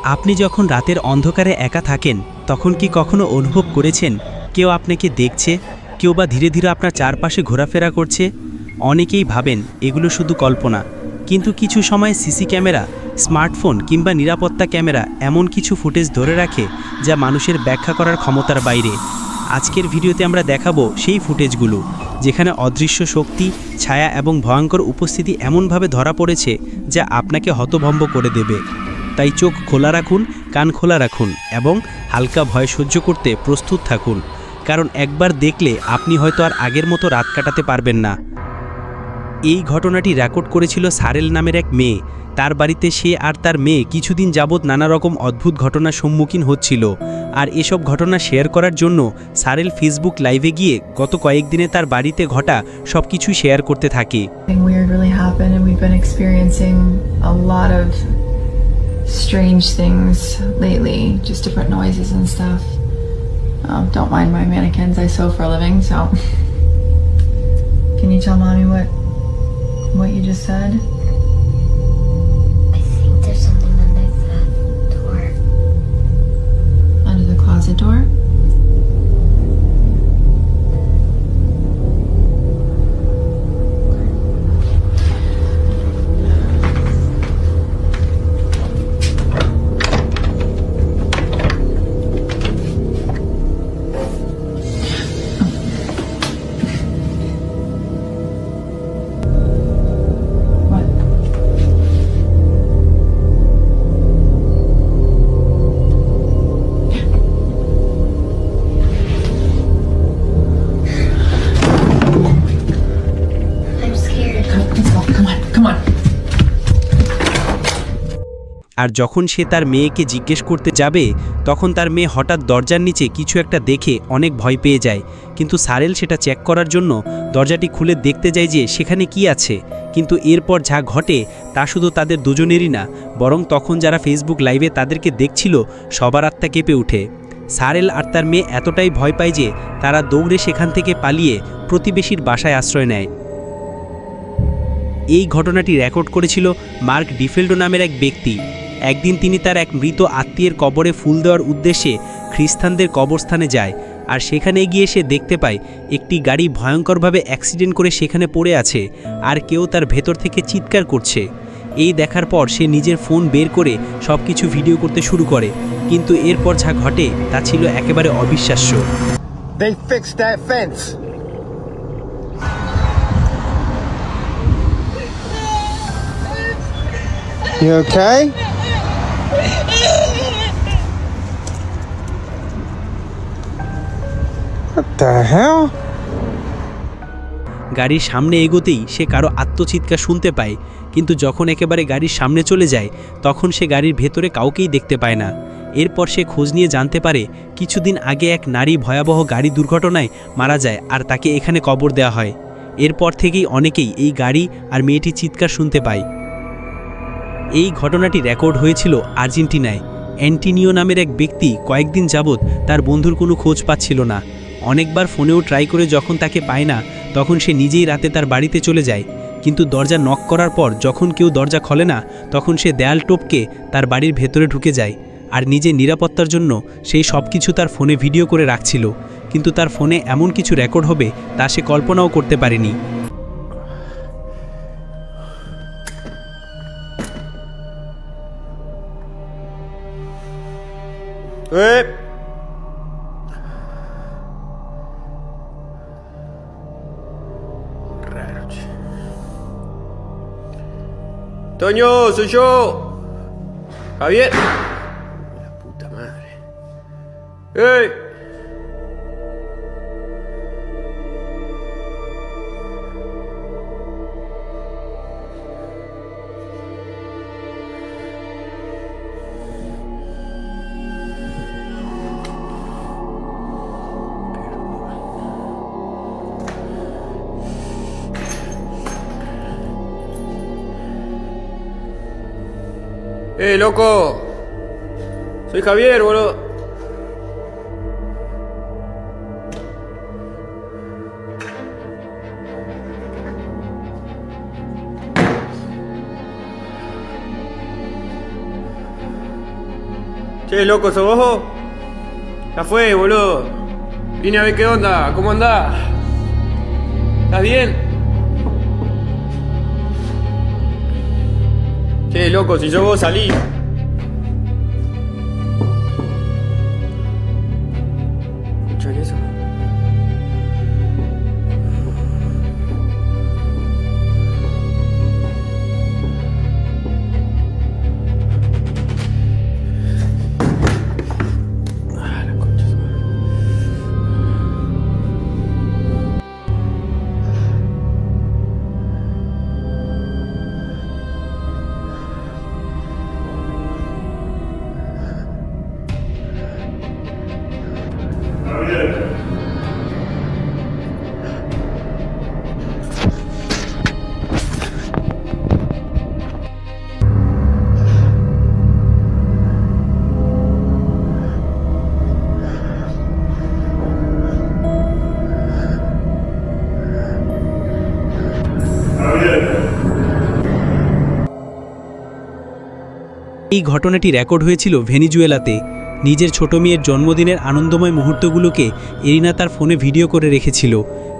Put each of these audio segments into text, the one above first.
আপনি যখন রাতের অন্ধকারে একা থাকেন তখন কি কখনো অনুভব করেছেন কেউ আপনাকে দেখছে, কেউ বা ধীরে ধীরে আপনার চারপাশে ঘোরাফেরা করছে? অনেকেই ভাবেন এগুলো শুধু কল্পনা, কিন্তু কিছু সময় সিসি ক্যামেরা, স্মার্টফোন কিংবা নিরাপত্তা ক্যামেরা এমন কিছু ফুটেজ ধরে রাখে যা মানুষের ব্যাখ্যা করার ক্ষমতার বাইরে। আজকের ভিডিওতে আমরা দেখাবো সেই ফুটেজগুলো যেখানে অদৃশ্য শক্তি, ছায়া এবং ভয়ঙ্কর উপস্থিতি এমনভাবে ধরা পড়েছে যা আপনাকে হতভম্ব করে দেবে। তাই চোখ খোলা রাখুন, কান খোলা রাখুন এবং হালকা ভয় সহ্য করতে প্রস্তুত থাকুন, কারণ একবার দেখলে আপনি হয়তো আর আগের মতো রাত কাটাতে পারবেন না। এই ঘটনাটি রেকর্ড করেছিল সারেল নামের এক মেয়ে। তার বাড়িতে সে আর তার মেয়ে কিছুদিন যাবৎ নানা রকম অদ্ভুত ঘটনার সম্মুখীন হচ্ছিল, আর এসব ঘটনা শেয়ার করার জন্য সারেল ফেসবুক লাইভে গিয়ে গত কয়েকদিনে তার বাড়িতে ঘটা সব কিছু শেয়ার করতে থাকে। Strange things lately, just different noises and stuff. Don't mind my mannequins, I sew for a living, so can you tell mommy what you just said? I think there's something under the door. Under the closet door? আর যখন সে তার মেয়েকে জিজ্ঞেস করতে যাবে তখন তার মেয়ে হঠাৎ দরজার নিচে কিছু একটা দেখে অনেক ভয় পেয়ে যায়, কিন্তু সারেল সেটা চেক করার জন্য দরজাটি খুলে দেখতে যায় যে সেখানে কি আছে। কিন্তু এরপর যা ঘটে তা শুধু তাদের দুজনেরই না, বরং তখন যারা ফেসবুক লাইভে তাদেরকে দেখছিল সবার আত্মা কেঁপে ওঠে। সারেল আর তার মেয়ে এতটাই ভয় পায় যে তারা দৌড়ে সেখান থেকে পালিয়ে প্রতিবেশীর বাসায় আশ্রয় নেয়। এই ঘটনাটি রেকর্ড করেছিল মার্ক ডিফেল্ডো নামের এক ব্যক্তি। একদিন তিনি তার এক মৃত আত্মীয়ের কবরে ফুল দেওয়ার উদ্দেশ্যে খ্রিস্টানদের কবরস্থানে যায়, আর সেখানে গিয়ে সে দেখতে পায় একটি গাড়ি ভয়ঙ্করভাবে অ্যাক্সিডেন্ট করে সেখানে পড়ে আছে, আর কেউ তার ভেতর থেকে চিৎকার করছে। এই দেখার পর সে নিজের ফোন বের করে সব কিছু ভিডিও করতে শুরু করে, কিন্তু এরপর যা ঘটে তা ছিল একেবারে অবিশ্বাস্য। They fixed that fence. You okay? What the hell? গাড়ির সামনে এগোতেই সে কারো আত্মচিৎকার শুনতে পায়, কিন্তু যখন একেবারে গাড়ির সামনে চলে যায় তখন সে গাড়ির ভেতরে কাউকেই দেখতে পায় না। এরপর সে খোঁজ নিয়ে জানতে পারে কিছুদিন আগে এক নারী ভয়াবহ গাড়ি দুর্ঘটনায় মারা যায়, আর তাকে এখানে কবর দেওয়া হয়। এরপর থেকেই অনেকেই এই গাড়ি আর মেয়েটির চিৎকার শুনতে পায়। এই ঘটনাটি রেকর্ড হয়েছিল আর্জেন্টিনায়। অ্যান্টিনিও নামের এক ব্যক্তি কয়েকদিন যাবৎ তার বন্ধুর কোনো খোঁজ পাচ্ছিল না। অনেকবার ফোনেও ট্রাই করে যখন তাকে পায় না তখন সে নিজেই রাতে তার বাড়িতে চলে যায়, কিন্তু দরজা নক করার পর যখন কেউ দরজা খোলে না তখন সে দেয়াল টপকে তার বাড়ির ভেতরে ঢুকে যায়। আর নিজের নিরাপত্তার জন্য সেই সব কিছু তার ফোনে ভিডিও করে রাখছিল, কিন্তু তার ফোনে এমন কিছু রেকর্ড হবে তা সে কল্পনাও করতে পারেনি। Raro, che. Toño, soy yo. Javier. La puta madre. ¡Ey! Loco! Soy Javier, boludo. Che, loco, ¿sos vos? Ya fue, boludo. Vine a ver qué onda, ¿cómo andás? ¿Estás bien? Che, loco, si sos vos, salí. ¿Escuchan eso? এই ঘটনাটি record হয়েছিল ভেনিজুয়েলাতে। নিজের ছোট মেয়ের জন্মদিনের আনন্দময় মুহূর্তগুলোকে arena তার ফোনে ভিডিও করে রেখেছিল।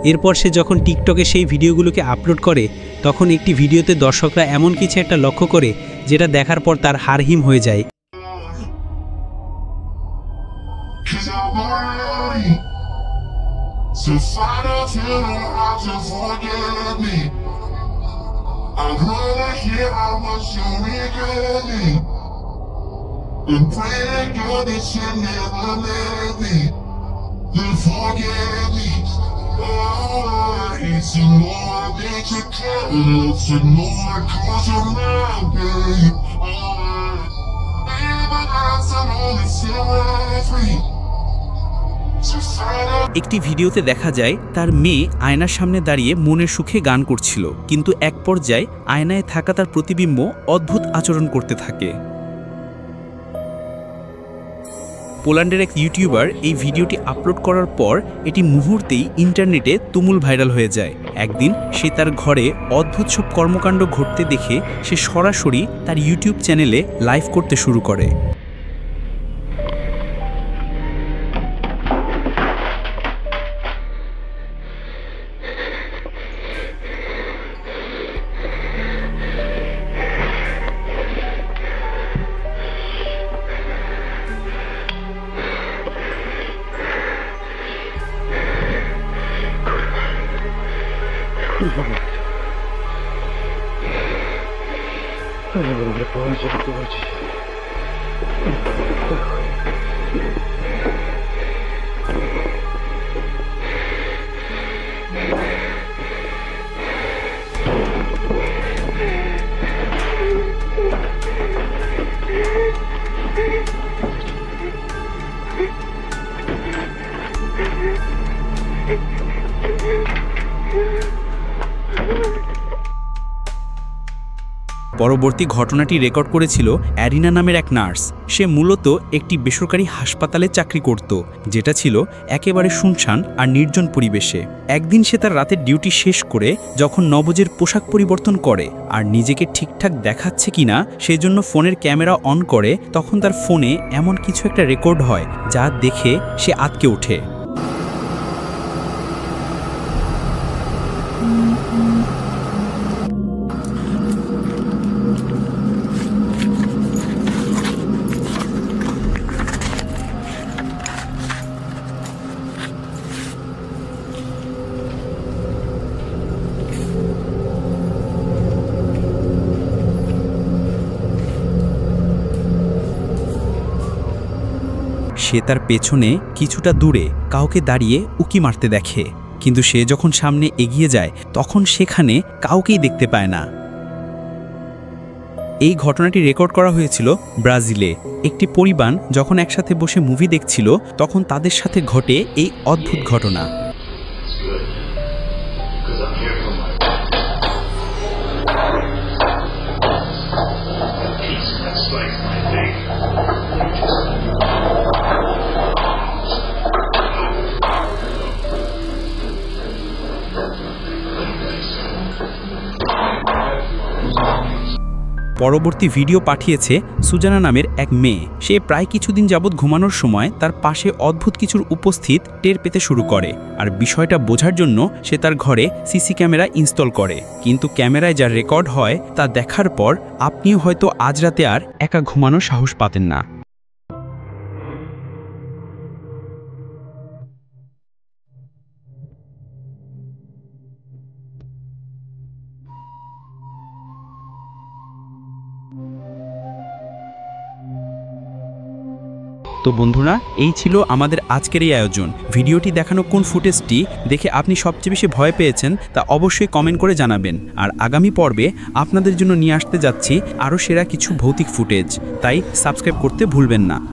এরপর সে যখন টিকটকে সেই ভিডিওগুলোকে আপলোড করে, তখন একটি ভিডিওতে দর্শকরা এমন কিছু একটা লক্ষ্য করে যেটা দেখার পর তার হাড়হিম হয়ে যায়। And pray to God that you never let me. You forget me. Oh, it's a more that you can't. It's a more cause you're not, babe. Even as I'm only still free. একটি ভিডিওতে দেখা যায় তার মেয়ে আয়নার সামনে দাঁড়িয়ে মনের সুখে গান করছিল, কিন্তু এক পর্যায়ে আয়নায় থাকা তার প্রতিবিম্ব অদ্ভুত আচরণ করতে থাকে। পোল্যান্ডের এক ইউটিউবার এই ভিডিওটি আপলোড করার পর এটি মুহূর্তেই ইন্টারনেটে তুমুল ভাইরাল হয়ে যায়। একদিন সে তার ঘরে অদ্ভুত সব কর্মকাণ্ড ঘটতে দেখে সে সরাসরি তার ইউটিউব চ্যানেলে লাইভ করতে শুরু করে। পরবর্তী ঘটনাটি রেকর্ড করেছিল অ্যারিনা নামের এক নার্স। সে মূলত একটি বেসরকারি হাসপাতালে চাকরি করত, যেটা ছিল একেবারে শুনশান আর নির্জন পরিবেশে। একদিন সে তার রাতের ডিউটি শেষ করে যখন নবজের পোশাক পরিবর্তন করে আর নিজেকে ঠিকঠাক দেখাচ্ছে কিনা সেজন্য ফোনের ক্যামেরা অন করে, তখন তার ফোনে এমন কিছু একটা রেকর্ড হয় যা দেখে সে আঁতকে ওঠে। সে তার পেছনে কিছুটা দূরে কাউকে দাঁড়িয়ে উকি মারতে দেখে, কিন্তু সে যখন সামনে এগিয়ে যায় তখন সেখানে কাউকেই দেখতে পায় না। এই ঘটনাটি রেকর্ড করা হয়েছিল ব্রাজিলে। একটি পরিবার যখন একসাথে বসে মুভি দেখছিল তখন তাদের সাথে ঘটে এই অদ্ভুত ঘটনা। পরবর্তী ভিডিও পাঠিয়েছে সুজানা নামের এক মেয়ে। সে প্রায় কিছুদিন যাবৎ ঘুমানোর সময় তার পাশে অদ্ভুত কিছুর উপস্থিত টের পেতে শুরু করে, আর বিষয়টা বোঝার জন্য সে তার ঘরে সিসি ক্যামেরা ইনস্টল করে। কিন্তু ক্যামেরায় যা রেকর্ড হয় তা দেখার পর আপনিও হয়তো আজ রাতে আর একা ঘুমানোর সাহস পাতেন না। তো বন্ধুরা, এই ছিল আমাদের আজকের এই আয়োজন। ভিডিওটি দেখানো কোন ফুটেজটি দেখে আপনি সবচেয়ে বেশি ভয় পেয়েছেন তা অবশ্যই কমেন্ট করে জানাবেন। আর আগামী পর্বে আপনাদের জন্য নিয়ে আসতে যাচ্ছি আরও সেরা কিছু ভৌতিক ফুটেজ, তাই সাবস্ক্রাইব করতে ভুলবেন না।